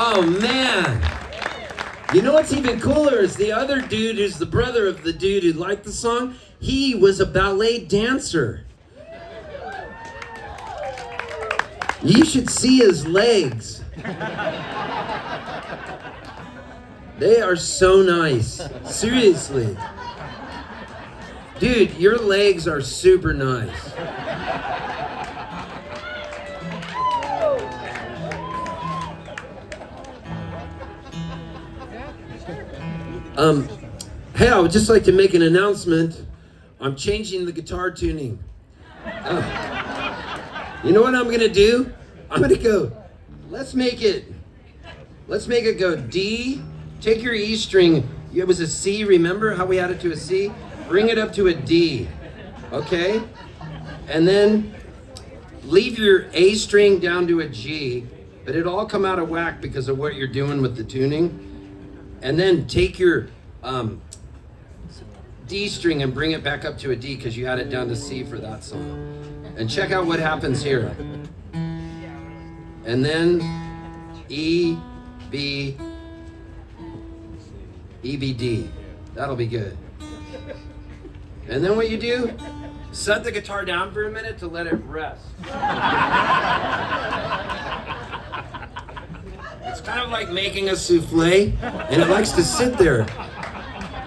Oh, man. You know what's even cooler is the other dude who's the brother of the dude who liked the song, he was a ballet dancer. You should see his legs. They are so nice. Seriously. Dude, your legs are super nice. Hey, I would just like to make an announcement. I'm changing the guitar tuning. You know what I'm gonna do? I'm gonna go, let's make it go D, take your E string, it was a C, remember how we had it to a C? Bring it up to a D, okay? And then leave your A string down to a G, but it'll all come out of whack because of what you're doing with the tuning. And then take your D string and bring it back up to a D because you had it down to C for that song. And check out what happens here. And then E, B, E, B, D. That'll be good. And then what you do, set the guitar down for a minute to let it rest. It's kind of like making a souffle, and it likes to sit there.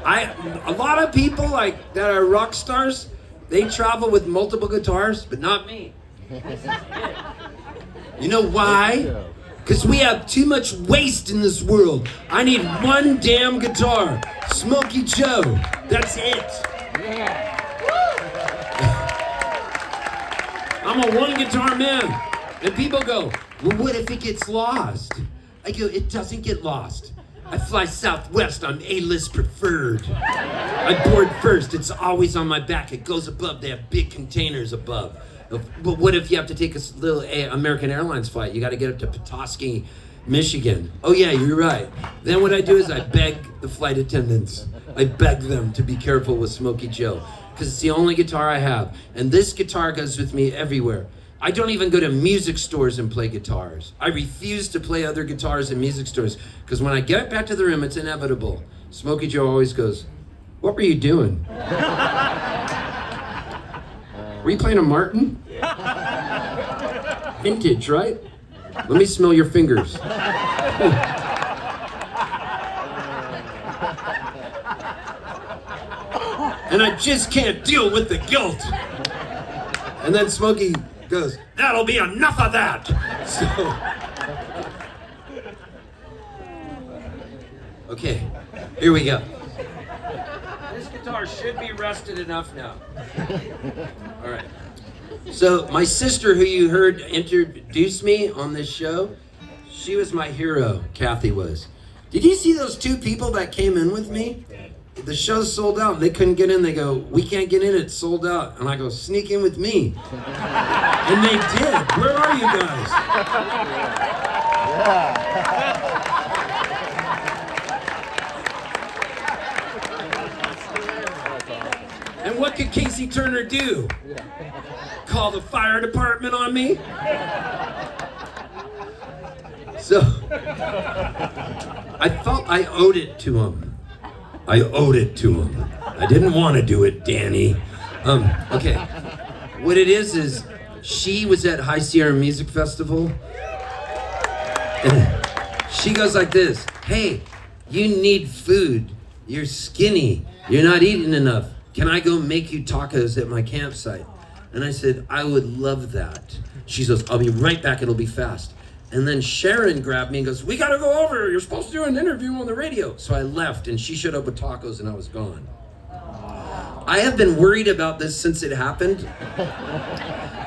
A lot of people like that are rock stars, they travel with multiple guitars, but not me. You know why? Because we have too much waste in this world. I need one damn guitar. Smokey Joe. That's it. I'm a one guitar man. And people go, well, what if it gets lost? I go, it doesn't get lost. I fly Southwest on A-list preferred. I board first, it's always on my back. It goes above, they have big containers above. But what if you have to take a little American Airlines flight? You gotta get up to Petoskey, Michigan. Oh yeah, you're right. Then what I do is I beg the flight attendants. I beg them to be careful with Smokey Joe, because it's the only guitar I have. And this guitar goes with me everywhere. I don't even go to music stores and play guitars. I refuse to play other guitars in music stores, because when I get back to the room, it's inevitable. Smokey Joe always goes, what were you doing? Were you playing a Martin? Vintage, right? Let me smell your fingers. And I just can't deal with the guilt. And then Smokey goes, that'll be enough of that. So, okay, here we go. This guitar should be rusted enough now. All right. So my sister, who you heard introduce me on this show, she was my hero, Kathy was. Did you see those two people that came in with me? The show's sold out. They couldn't get in. They go, we can't get in. It's sold out. And I go, sneak in with me. And they did. Where are you guys? And what could Casey Turner do? Call the fire department on me? So I felt I owed it to him. I owed it to him. I didn't want to do it, Danny. Okay. What it is she was at High Sierra Music Festival. And she goes like this, hey, you need food. You're skinny. You're not eating enough. Can I go make you tacos at my campsite? And I said, I would love that. She goes, I'll be right back. It'll be fast. And then Sharon grabbed me and goes, we gotta go over. You're supposed to do an interview on the radio. So I left and she showed up with tacos and I was gone. I have been worried about this since it happened.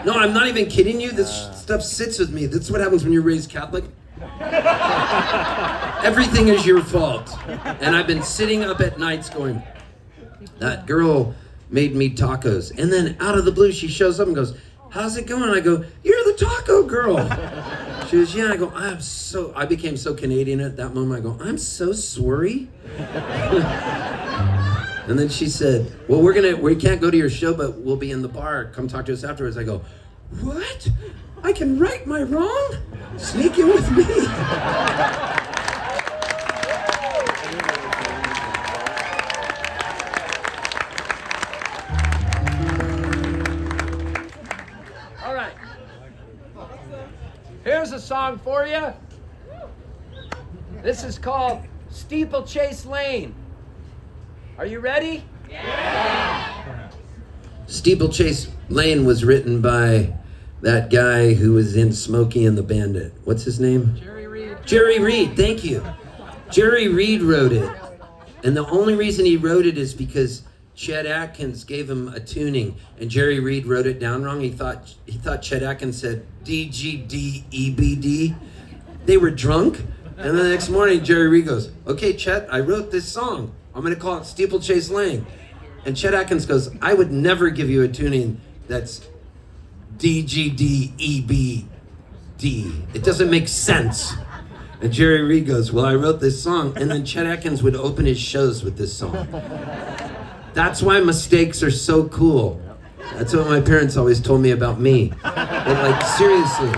No, I'm not even kidding you. This stuff sits with me. That's what happens when you're raised Catholic. Everything is your fault. And I've been sitting up at nights going, that girl made me tacos. And then out of the blue, she shows up and goes, how's it going? I go, you're the taco girl. She goes, yeah. I go, I became so Canadian at that moment. I go, I'm so sorry. And then she said, well, we can't go to your show, but we'll be in the bar. Come talk to us afterwards. I go, what? I can right my wrong? Sneak in with me. for you. This is called Steeplechase Lane. Are you ready? Steeplechase Lane was written by that guy who was in Smokey and the Bandit. What's his name? Jerry Reed. Jerry Reed, thank you. Jerry Reed wrote it. And the only reason he wrote it is because Chet Atkins gave him a tuning, and Jerry Reed wrote it down wrong. He thought Chet Atkins said DGDEBD. They were drunk, and the next morning Jerry Reed goes, "Okay, Chet, I wrote this song. I'm gonna call it Steeplechase Lane." And Chet Atkins goes, "I would never give you a tuning that's DGDEBD. It doesn't make sense." And Jerry Reed goes, "Well, I wrote this song," and then Chet Atkins would open his shows with this song. That's why mistakes are so cool. That's what my parents always told me about me. But like, seriously.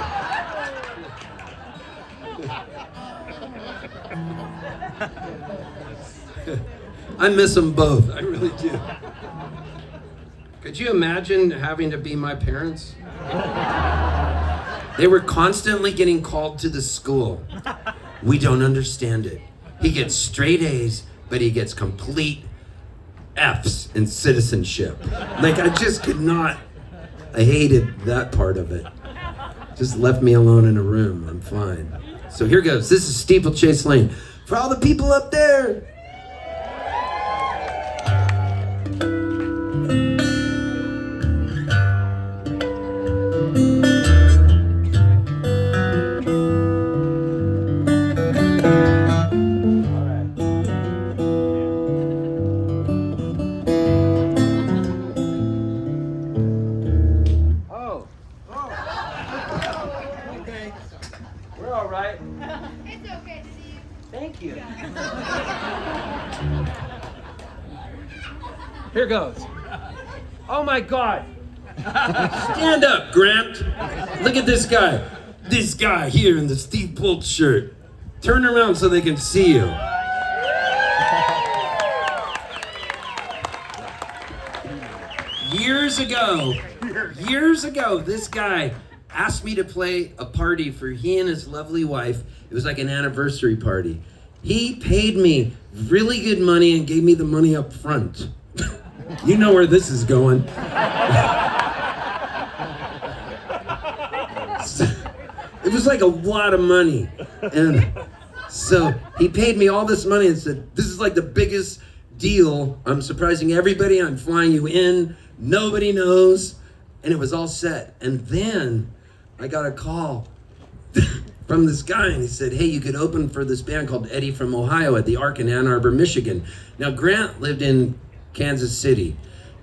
I miss them both, I really do. Could you imagine having to be my parents? They were constantly getting called to the school. We don't understand it. He gets straight A's, but he gets complete F's in citizenship. Like, I just could not. I hated that part of it. Just left me alone in a room. I'm fine. So here goes. This is Steeplechase Lane. For all the people up there. We're all right. It's okay, Steve. Thank you. Here goes. Oh my God. Stand up, Grant. Look at this guy. This guy here in the Steve Poltz shirt. Turn around so they can see you. Years ago, this guy asked me to play a party for he and his lovely wife. It was like an anniversary party. He paid me really good money and gave me the money up front. You know where this is going. So, it was like a lot of money. And so he paid me all this money and said, "This is like the biggest deal. I'm surprising everybody. I'm flying you in. Nobody knows." And it was all set. And then I got a call from this guy, and he said, "Hey, you could open for this band called Eddie from Ohio at the Ark in Ann Arbor, Michigan." Now, Grant lived in Kansas City.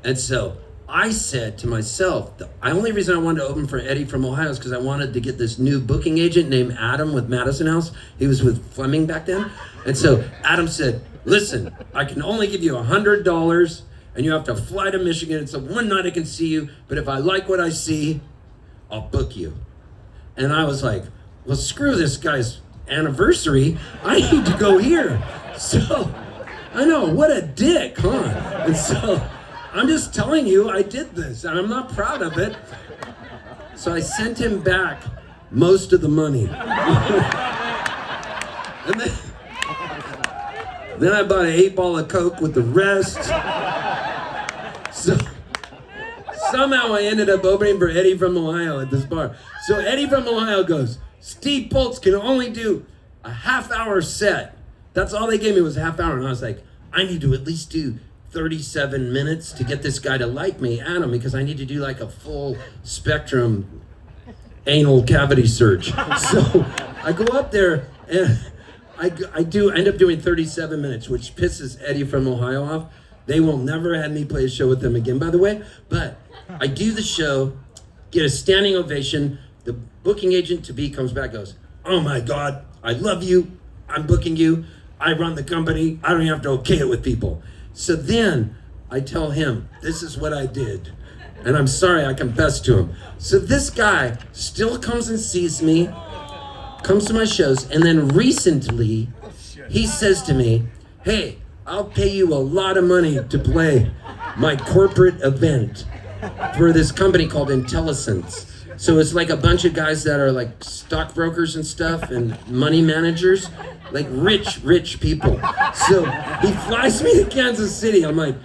And so I said to myself, the only reason I wanted to open for Eddie from Ohio is because I wanted to get this new booking agent named Adam with Madison House. He was with Fleming back then. And so Adam said, "Listen, I can only give you $100 and you have to fly to Michigan. It's a one night I can see you, but if I like what I see, I'll book you." And I was like, well, screw this guy's anniversary. I need to go here. So, I know, what a dick, huh? And so, I'm just telling you, I did this, and I'm not proud of it. So I sent him back most of the money. And then I bought an 8-ball of Coke with the rest. So somehow I ended up opening for Eddie from Ohio at this bar. So Eddie from Ohio goes, "Steve Poltz can only do a half-hour set." That's all they gave me was a half hour. And I was like, I need to at least do 37 minutes to get this guy to like me, Adam, because I need to do like a full spectrum anal cavity search. So I go up there and I end up doing 37 minutes, which pisses Eddie from Ohio off. They will never have me play a show with them again, by the way. But I do the show, get a standing ovation. The booking agent to be comes back, goes, "Oh my God, I love you. I'm booking you. I run the company. I don't even have to okay it with people." So then I tell him, this is what I did. And I'm sorry, I confessed to him. So this guy still comes and sees me, comes to my shows, and then recently he says to me, "Hey, I'll pay you a lot of money to play my corporate event for this company called Intellicents So it's like a bunch of guys that are like stockbrokers and stuff and money managers, like rich people. So he flies me to Kansas City. I'm like,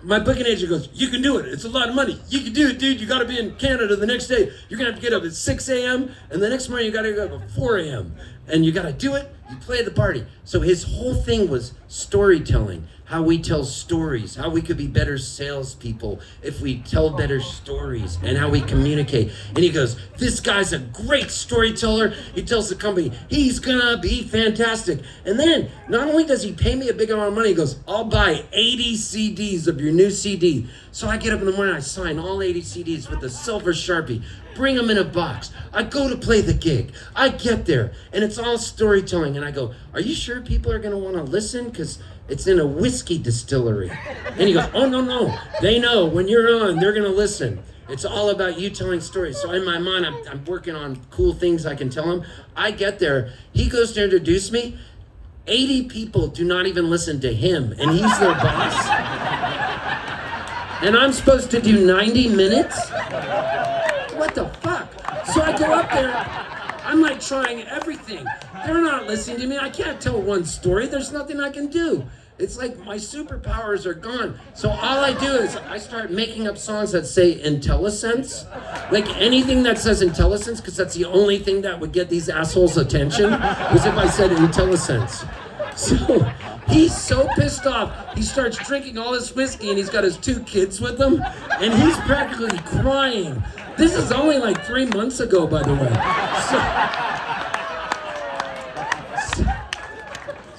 my booking agent goes, you can do it. It's a lot of money. You can do it, dude. You got to be in Canada the next day. You're going to have to get up at 6 a.m. and the next morning you got to get up at 4 a.m. And you got to do it. You play the party. So his whole thing was storytelling, how we tell stories, how we could be better salespeople if we tell better stories, and how we communicate. And he goes, this guy's a great storyteller. He tells the company, he's gonna be fantastic. And then, not only does he pay me a big amount of money, he goes, I'll buy 80 CDs of your new CD. So I get up in the morning, I sign all 80 CDs with a silver Sharpie, bring them in a box. I go to play the gig. I get there, and it's all storytelling. And I go, are you sure people are gonna wanna listen? Because it's in a whiskey distillery. And he goes, oh, no. They know when you're on, they're gonna listen. It's all about you telling stories. So in my mind, I'm working on cool things I can tell him. I get there, he goes to introduce me. 80 people do not even listen to him, and he's their boss. And I'm supposed to do 90 minutes? What the fuck? So I go up there, I'm like trying everything. They're not listening to me. I can't tell one story. There's nothing I can do. It's like my superpowers are gone. So all I do is I start making up songs that say Intellicents. Like anything that says Intellicents, because that's the only thing that would get these assholes' attention, was if I said Intellicents. So he's so pissed off. He starts drinking all his whiskey, and he's got his 2 kids with him, and he's practically crying. This is only like 3 months ago, by the way.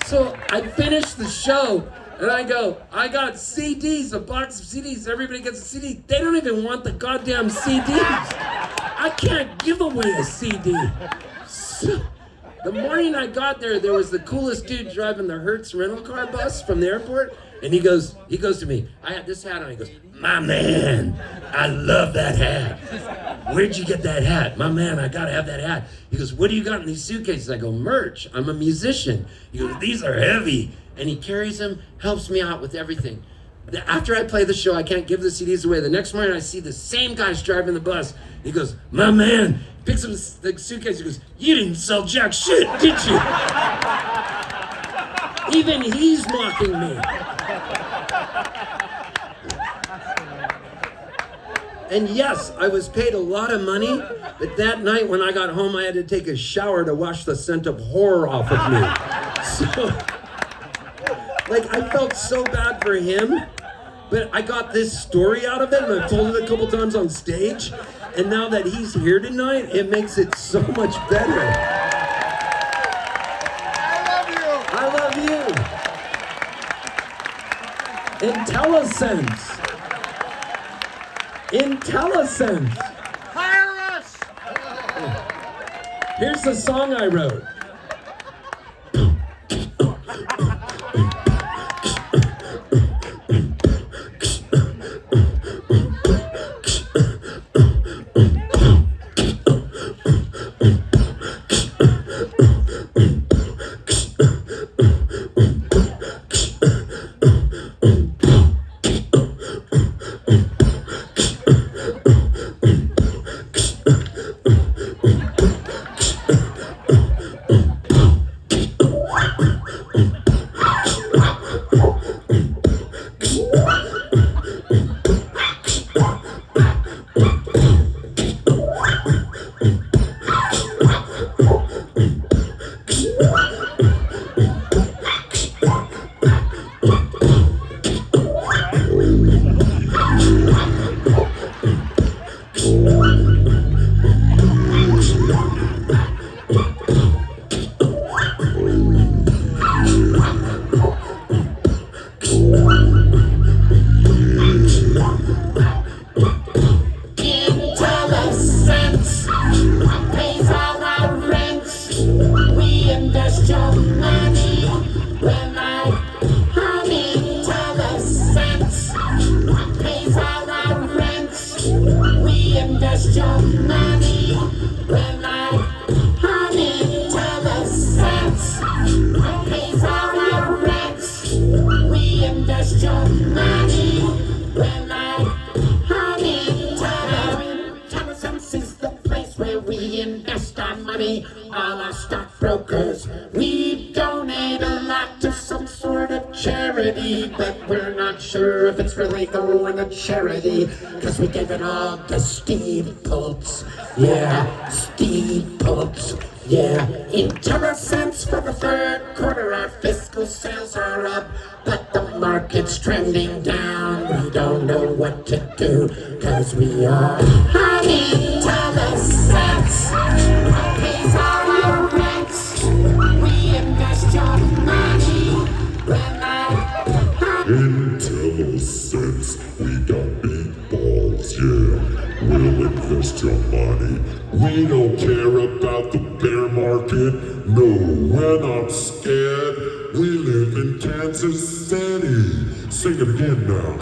So I finish the show, and I go, I got CDs, a box of CDs. Everybody gets a CD. They don't even want the goddamn CDs. I can't give away a CD. So, the morning I got there, there was the coolest dude driving the Hertz rental car bus from the airport, and he goes to me, I had this hat on, he goes, my man, I love that hat. Where'd you get that hat? My man, I gotta have that hat. He goes, what do you got in these suitcases? I go, merch, I'm a musician. He goes, these are heavy. And he carries them, helps me out with everything. After I play the show, I can't give the CDs away. The next morning, I see the same guys driving the bus. He goes, my man, picks up the suitcase. He goes, you didn't sell jack shit, did you? Even he's mocking me. And yes, I was paid a lot of money, but that night when I got home, I had to take a shower to wash the scent of horror off of me. So, like, I felt so bad for him, but I got this story out of it, and I've told it a couple times on stage, and now that he's here tonight, it makes it so much better. I love you. Intellicents. Intellicents. Hire us! Here's the song I wrote. Intelligence is the money, all our stockbrokers. We donate a lot to some sort of charity, but we're not sure if it's really going to charity, cause we gave it all to Steve Poltz. Yeah, Steve Poltz. Yeah, Intellicents for the third quarter, our fiscal sales are up, but the market's trending down. We don't know what to do, cause we are Intellicents. What pays all our rents? We invest your money when Intellicents, we got big balls, yeah. We'll invest your money. We don't care about the bear market. No, we're not scared. We live in Kansas City. Sing it again now.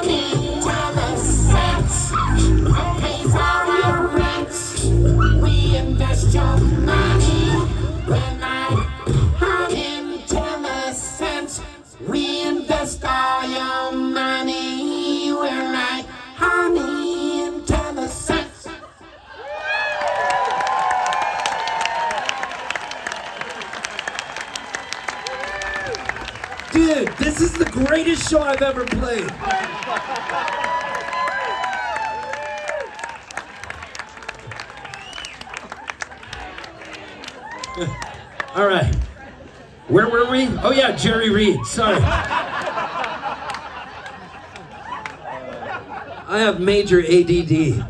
Intellicents, what pays all our rents? We invest your money. We're not Intellicents. We invest all your money. We're like honey Intellicents. Dude, this is the greatest show I've ever played. All right. Where were we? Oh yeah, Jerry Reed. Sorry. I have major ADD.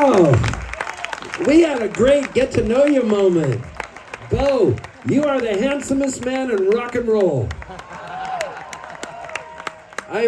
Oh, we had a great get to know you moment. Bo, you are the handsomest man in rock and roll. I